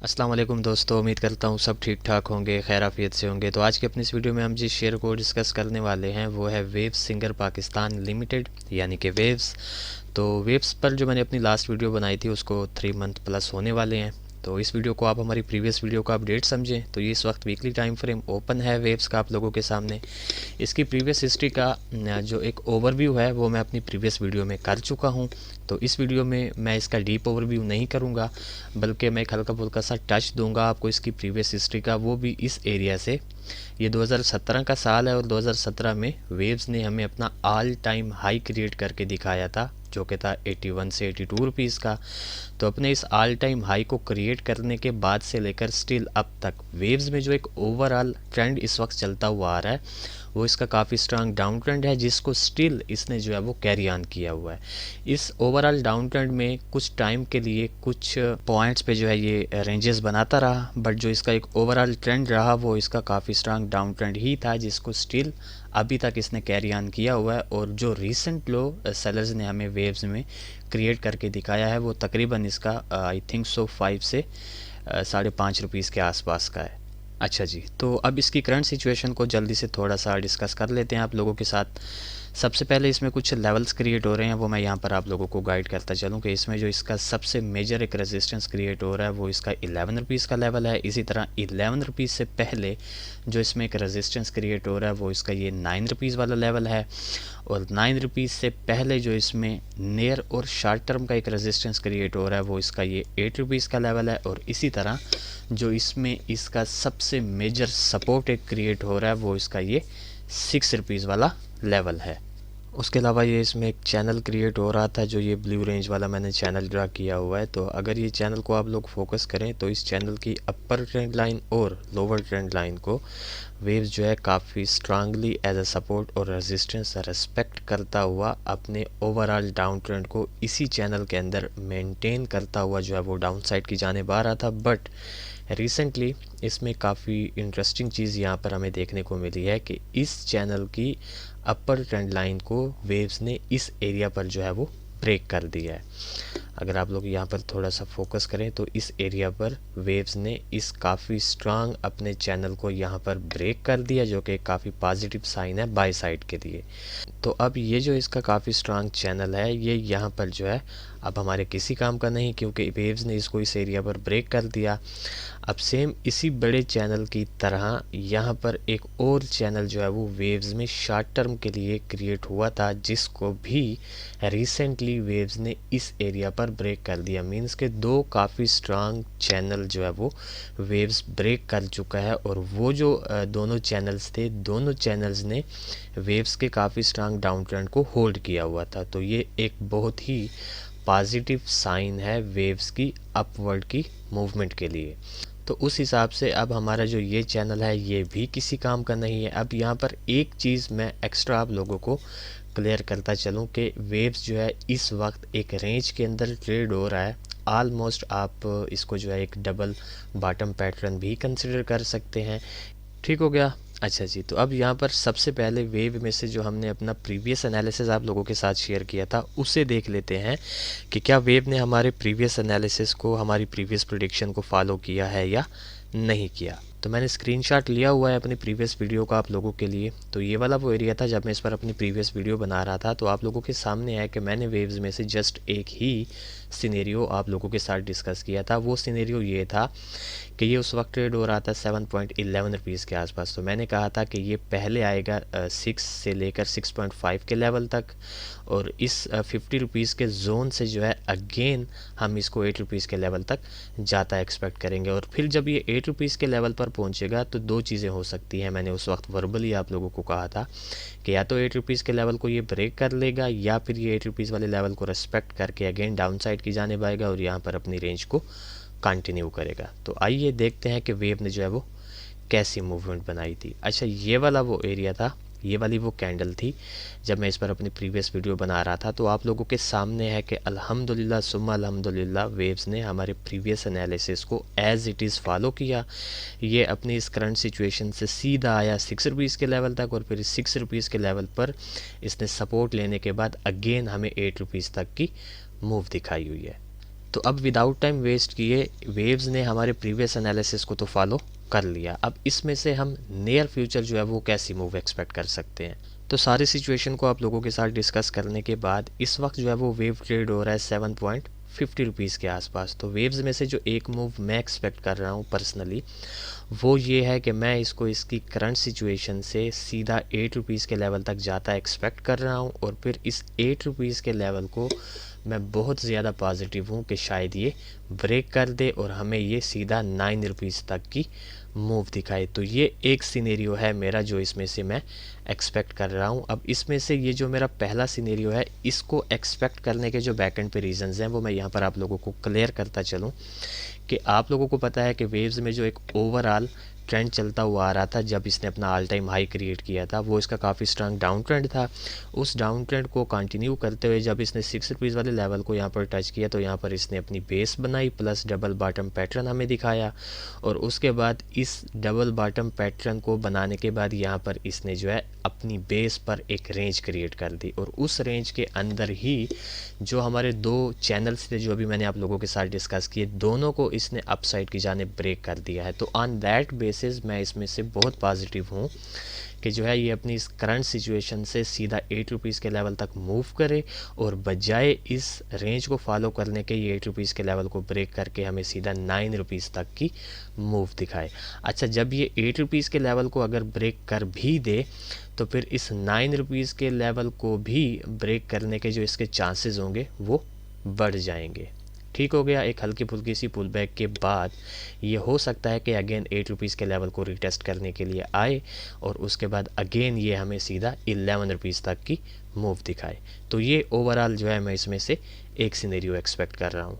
अस्सलाम वालेकुम दोस्तों, उम्मीद करता हूँ सब ठीक ठाक होंगे, खैर आफियत से होंगे। तो आज की अपनी इस वीडियो में हम जिस शेयर को डिस्कस करने वाले हैं वो है वेव्स सिंगर पाकिस्तान लिमिटेड यानी कि वेव्स। तो वेव्स पर जो मैंने अपनी लास्ट वीडियो बनाई थी उसको 3 मंथ प्लस होने वाले हैं। तो इस वीडियो को आप हमारी प्रीवियस वीडियो का अपडेट समझें तो ये इस वक्त वीकली टाइम फ्रेम ओपन है वेव्स का आप लोगों के सामने। इसकी प्रीवियस हिस्ट्री का जो एक ओवरव्यू है वो मैं अपनी प्रीवियस वीडियो में कर चुका हूँ। तो इस वीडियो में मैं इसका डीप ओवरव्यू नहीं करूँगा, बल्कि मैं एक हल्का फुल्का सा टच दूंगा आपको इसकी प्रीवियस हिस्ट्री का, वो भी इस एरिया से। ये 2017 का साल है और 2017 में वेव्स ने हमें अपना ऑल टाइम हाई क्रिएट करके दिखाया था जो कि था 81 से 82 रुपीज़ का। तो अपने इस ऑल टाइम हाई को क्रिएट करने के बाद से लेकर स्टिल अब तक वेव्स में जो एक ओवरऑल ट्रेंड इस वक्त चलता हुआ आ रहा है वो इसका काफ़ी स्ट्रांग डाउन ट्रेंड है, जिसको स्टिल इसने जो है वो कैरी ऑन किया हुआ है। इस ओवरऑल डाउन ट्रेंड में कुछ टाइम के लिए कुछ पॉइंट्स पे जो है ये रेंजेस बनाता रहा, बट जो इसका एक ओवरऑल ट्रेंड रहा वो इसका काफ़ी स्ट्रांग डाउन ट्रेंड ही था, जिसको स्टिल अभी तक इसने कैरी ऑन किया हुआ है। और जो रीसेंट लो सेलर्स ने हमें वेव्स में क्रिएट करके दिखाया है वो तकरीबन इसका आई थिंक सो 5 से 5.5 रुपीज़ के आसपास का है। अच्छा जी, तो अब इसकी करंट सिचुएशन को जल्दी से थोड़ा सा डिस्कस कर लेते हैं आप लोगों के साथ। सबसे पहले इसमें कुछ लेवल्स क्रिएट हो रहे हैं, वो मैं यहाँ पर आप लोगों को गाइड करता चलूँ कि इसमें जो इसका सबसे मेजर एक रेजिस्टेंस क्रिएट हो रहा है वो इसका 11 रुपीज़ का लेवल है। इसी तरह 11 रुपीज़ से पहले जो इसमें एक रेजिस्टेंस क्रिएट हो रहा है वो इसका ये 9 रुपीज़ वाला लेवल है। और 9 रुपीज़ से पहले जो इसमें नियर और शॉर्ट टर्म का एक रेजिस्टेंस क्रिएट हो रहा है वो इसका ये 8 रुपीज़ का लेवल है। और इसी तरह जो इसमें इसका सबसे मेजर सपोर्ट एक क्रिएट हो रहा है वो इसका ये 6 रुपीज़ वाला लेवल है। उसके अलावा ये इसमें एक चैनल क्रिएट हो रहा था जो ये ब्लू रेंज वाला मैंने चैनल ड्रा किया हुआ है। तो अगर ये चैनल को आप लोग फोकस करें तो इस चैनल की अपर ट्रेंड लाइन और लोअर ट्रेंड लाइन को वेव्स जो है काफ़ी स्ट्रांगली एज अ सपोर्ट और रेजिस्टेंस रेस्पेक्ट करता हुआ अपने ओवरऑल डाउन ट्रेंड को इसी चैनल के अंदर मेंटेन करता हुआ जो है वो डाउन साइड की जाने आ रहा था। बट रिसेंटली इसमें काफ़ी इंटरेस्टिंग चीज़ यहाँ पर हमें देखने को मिली है कि इस चैनल की अपर ट्रेंड लाइन को वेव्स ने इस एरिया पर जो है वो ब्रेक कर दिया है। अगर आप लोग यहाँ पर थोड़ा सा फोकस करें तो इस एरिया पर वेव्स ने इस काफ़ी स्ट्रांग अपने चैनल को यहाँ पर ब्रेक कर दिया, जो कि काफ़ी पॉजिटिव साइन है बाय साइड के लिए। तो अब ये जो इसका काफ़ी स्ट्रांग चैनल है ये यहाँ पर जो है अब हमारे किसी काम का नहीं, क्योंकि वेव्स ने इसको इस एरिया पर ब्रेक कर दिया। अब सेम इसी बड़े चैनल की तरह यहाँ पर एक और चैनल जो है वो वेव्स में शॉर्ट टर्म के लिए क्रिएट हुआ था, जिसको भी रिसेंटली वेव्स ने इस एरिया पर ब्रेक कर दिया। मींस के दो काफ़ी स्ट्रांग चैनल जो है वो वेव्स ब्रेक कर चुका है। और वो जो दोनों चैनल्स थे, दोनों चैनल्स ने वेव्स के काफ़ी स्ट्रांग डाउन ट्रेंड को होल्ड किया हुआ था। तो ये एक बहुत ही पॉजिटिव साइन है वेव्स की अपवर्ड की मूवमेंट के लिए। तो उस हिसाब से अब हमारा जो ये चैनल है ये भी किसी काम का नहीं है। अब यहाँ पर एक चीज़ मैं एक्स्ट्रा आप लोगों को क्लियर करता चलूँ कि वेव्स जो है इस वक्त एक रेंज के अंदर ट्रेड हो रहा है। ऑलमोस्ट आप इसको जो है एक डबल बॉटम पैटर्न भी कंसिडर कर सकते हैं। ठीक हो गया। अच्छा जी, तो अब यहाँ पर सबसे पहले वेव में से जो हमने अपना प्रीवियस एनालिसिस आप लोगों के साथ शेयर किया था उसे देख लेते हैं कि क्या वेव ने हमारे प्रीवियस एनालिसिस को, हमारी प्रीवियस प्रेडिक्शन को फॉलो किया है या नहीं किया। तो मैंने स्क्रीनशॉट लिया हुआ है अपनी प्रीवियस वीडियो का आप लोगों के लिए। तो ये वाला वो एरिया था जब मैं इस पर अपनी प्रीवियस वीडियो बना रहा था। तो आप लोगों के सामने है कि मैंने वेव्स में से जस्ट एक ही सिनेरियो आप लोगों के साथ डिस्कस किया था। वो सिनेरियो ये था कि ये उस वक्त ट्रेड हो रहा था 7.11 रुपीज़ के आसपास। तो मैंने कहा था कि ये पहले आएगा 6 से लेकर 6.5 के लेवल तक, और इस 50 रुपीज़ के जोन से जो है अगेन हम इसको 8 रुपीज़ के लेवल तक जाता एक्सपेक्ट करेंगे। और फिर जब ये 8 रुपीज़ के लेवल पर पहुंचेगा तो दो चीज़ें हो सकती हैं। मैंने उस वक्त वर्बली आप लोगों को कहा था कि या तो 8 रुपीज़ के लेवल को ये ब्रेक कर लेगा या फिर ये 8 रुपीज़ वाले लेवल को रेस्पेक्ट करके अगेन डाउन साइड की जाने आएगा और यहाँ पर अपनी रेंज को कंटिन्यू करेगा। तो आइए देखते हैं कि वेव ने जो है वो कैसी मूवमेंट बनाई थी। अच्छा, ये वाला वो एरिया था, ये वाली वो कैंडल थी जब मैं इस पर अपनी प्रीवियस वीडियो बना रहा था। तो आप लोगों के सामने है कि अल्हम्दुलिल्लाह सुम्मा अल्हम्दुलिल्लाह वेव्स ने हमारे प्रीवियस एनालिसिस को एज़ इट इज़ फॉलो किया। ये अपनी इस करंट सिचुएशन से सीधा आया 6 रुपीज़ के लेवल तक, और फिर 6 रुपीज़ के लेवल पर इसने सपोर्ट लेने के बाद अगेन हमें 8 रुपीज़ तक की मूव दिखाई हुई है। तो अब विदाउट टाइम वेस्ट किए वेव्स ने हमारे प्रीवियस एनालिसिस को तो फॉलो कर लिया। अब इसमें से हम नियर फ्यूचर जो है वो कैसी मूव एक्सपेक्ट कर सकते हैं। तो सारी सिचुएशन को आप लोगों के साथ डिस्कस करने के बाद इस वक्त जो है वो वेव ट्रेड हो रहा है 7.50 रुपीज़ के आसपास। तो वेव्स में से जो एक मूव मैं एक्सपेक्ट कर रहा हूँ पर्सनली वो ये है कि मैं इसको इसकी करंट सिचुएशन से सीधा 8 रुपीज़ के लेवल तक जाता एक्सपेक्ट कर रहा हूँ, और फिर इस 8 रुपीज़ के लेवल को मैं बहुत ज़्यादा पॉजिटिव हूँ कि शायद ये ब्रेक कर दे और हमें ये सीधा 9 रुपीज़ तक की मूव दिखाए। तो ये एक सिनेरियो है मेरा जो इसमें से मैं एक्सपेक्ट कर रहा हूँ। अब इसमें से ये जो मेरा पहला सिनेरियो है इसको एक्सपेक्ट करने के जो बैक एंड पे रीजंस हैं वो मैं यहाँ पर आप लोगों को क्लियर करता चलूँ कि आप लोगों को पता है कि वेव्स में जो एक ओवरऑल ट्रेंड चलता हुआ आ रहा था जब इसने अपना ऑल टाइम हाई क्रिएट किया था, वो इसका काफ़ी स्ट्रांग डाउन ट्रेंड था। उस डाउन ट्रेंड को कंटिन्यू करते हुए जब इसने 6 रुपीज़ वाले लेवल को यहाँ पर टच किया तो यहाँ पर इसने अपनी बेस बनाई प्लस डबल बॉटम पैटर्न हमें दिखाया, और उसके बाद इस डबल बॉटम पैटर्न को बनाने के बाद यहाँ पर इसने जो है अपनी बेस पर एक रेंज क्रिएट कर दी, और उस रेंज के अंदर ही जो हमारे दो चैनल्स थे जो अभी मैंने आप लोगों के साथ डिस्कस किए, दोनों को इसने अपसाइड की जाने ब्रेक कर दिया है। तो ऑन दैट बेसिस मैं इसमें से बहुत पॉजिटिव हूँ कि जो है ये अपनी इस करंट सिचुएशन से सीधा 8 रुपीज़ के लेवल तक मूव करे, और बजाय इस रेंज को फॉलो करने के ये 8 रुपीज़ के लेवल को ब्रेक करके हमें सीधा 9 रुपीज़ तक की मूव दिखाए। अच्छा, जब ये 8 रुपीज़ के लेवल को अगर ब्रेक कर भी दे तो फिर इस 9 रुपीज़ के लेवल को भी ब्रेक करने के जो इसके चांसेस होंगे वो बढ़ जाएंगे। ठीक हो गया। एक हल्की फुल्की सी पुल बैक के बाद ये हो सकता है कि अगेन 8 रुपीज़ के लेवल को रिटेस्ट करने के लिए आए, और उसके बाद अगेन ये हमें सीधा 11 रुपीज़ तक की मूव दिखाए। तो ये ओवरऑल जो है मैं इसमें से एक सिनेरियो एक्सपेक्ट कर रहा हूँ।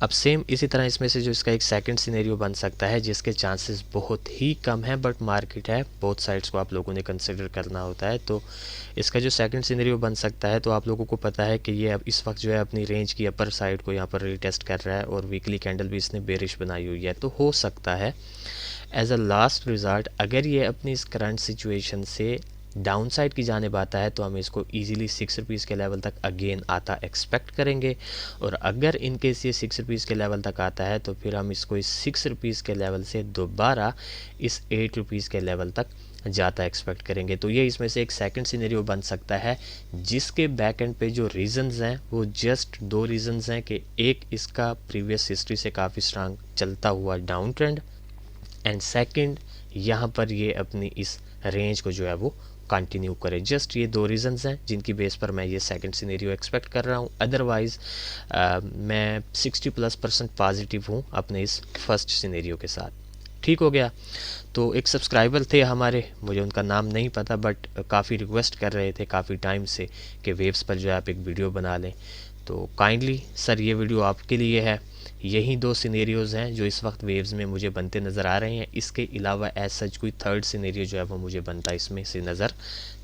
अब सेम इसी तरह इसमें से जो इसका एक सेकंड सिनेरियो बन सकता है जिसके चांसेस बहुत ही कम है, बट मार्केट है, बोथ साइड्स को आप लोगों ने कंसिडर करना होता है। तो इसका जो सेकंड सिनेरियो बन सकता है, तो आप लोगों को पता है कि ये अब इस वक्त जो है अपनी रेंज की अपर साइड को यहाँ पर रिटेस्ट कर रहा है, और वीकली कैंडल भी इसने बेरिश बनाई हुई है। तो हो सकता है एज अ लास्ट रिजल्ट अगर ये अपनी इस करंट सिचुएशन से डाउन साइड की जानिब आता है तो हम इसको इजीली 6 रुपीज़ के लेवल तक अगेन आता एक्सपेक्ट करेंगे, और अगर इन केस ये 6 रुपीज़ के लेवल तक आता है तो फिर हम इसको इस 6 रुपीज़ के लेवल से दोबारा इस 8 रुपीज़ के लेवल तक जाता एक्सपेक्ट करेंगे। तो ये इसमें से एक सेकंड सिनेरियो बन सकता है जिसके बैक एंड पे जो रीजंस हैं वो जस्ट दो रीजंस हैं कि एक इसका प्रीवियस हिस्ट्री से काफ़ी स्ट्रांग चलता हुआ डाउन ट्रेंड, एंड सेकंड यहाँ पर ये अपनी इस रेंज को जो है वो कंटिन्यू करे। जस्ट ये दो रीजंस हैं जिनकी बेस पर मैं ये सेकंड सिनेरियो एक्सपेक्ट कर रहा हूँ। अदरवाइज़ मैं 60+% पॉजिटिव हूँ अपने इस फर्स्ट सिनेरियो के साथ। ठीक हो गया। तो एक सब्सक्राइबर थे हमारे, मुझे उनका नाम नहीं पता, बट काफ़ी रिक्वेस्ट कर रहे थे काफ़ी टाइम से कि वेव्स पर जो है आप एक वीडियो बना लें। तो काइंडली सर ये वीडियो आपके लिए है। यही दो सिनेरियोज़ हैं जो इस वक्त वेव्स में मुझे बनते नज़र आ रहे हैं। इसके अलावा एज सच कोई थर्ड सिनेरियो जो है वो मुझे बनता इसमें से नज़र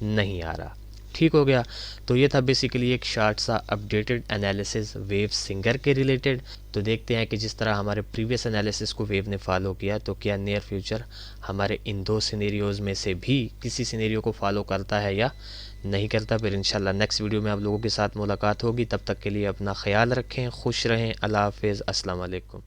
नहीं आ रहा। ठीक हो गया। तो ये था बेसिकली एक शॉर्ट सा अपडेटेड एनालिसिस वेव सिंगर के रिलेटेड। तो देखते हैं कि जिस तरह हमारे प्रीवियस एनालिसिस को वेव ने फॉलो किया तो क्या नियर फ्यूचर हमारे इन दो सिनेरियोज़ में से भी किसी सिनेरियो को फॉलो करता है या नहीं करता। फिर इंशाल्लाह नेक्स्ट वीडियो में आप लोगों के साथ मुलाकात होगी। तब तक के लिए अपना ख्याल रखें, खुश रहें। अल्लाह हाफिज़, अस्सलाम वालेकुम।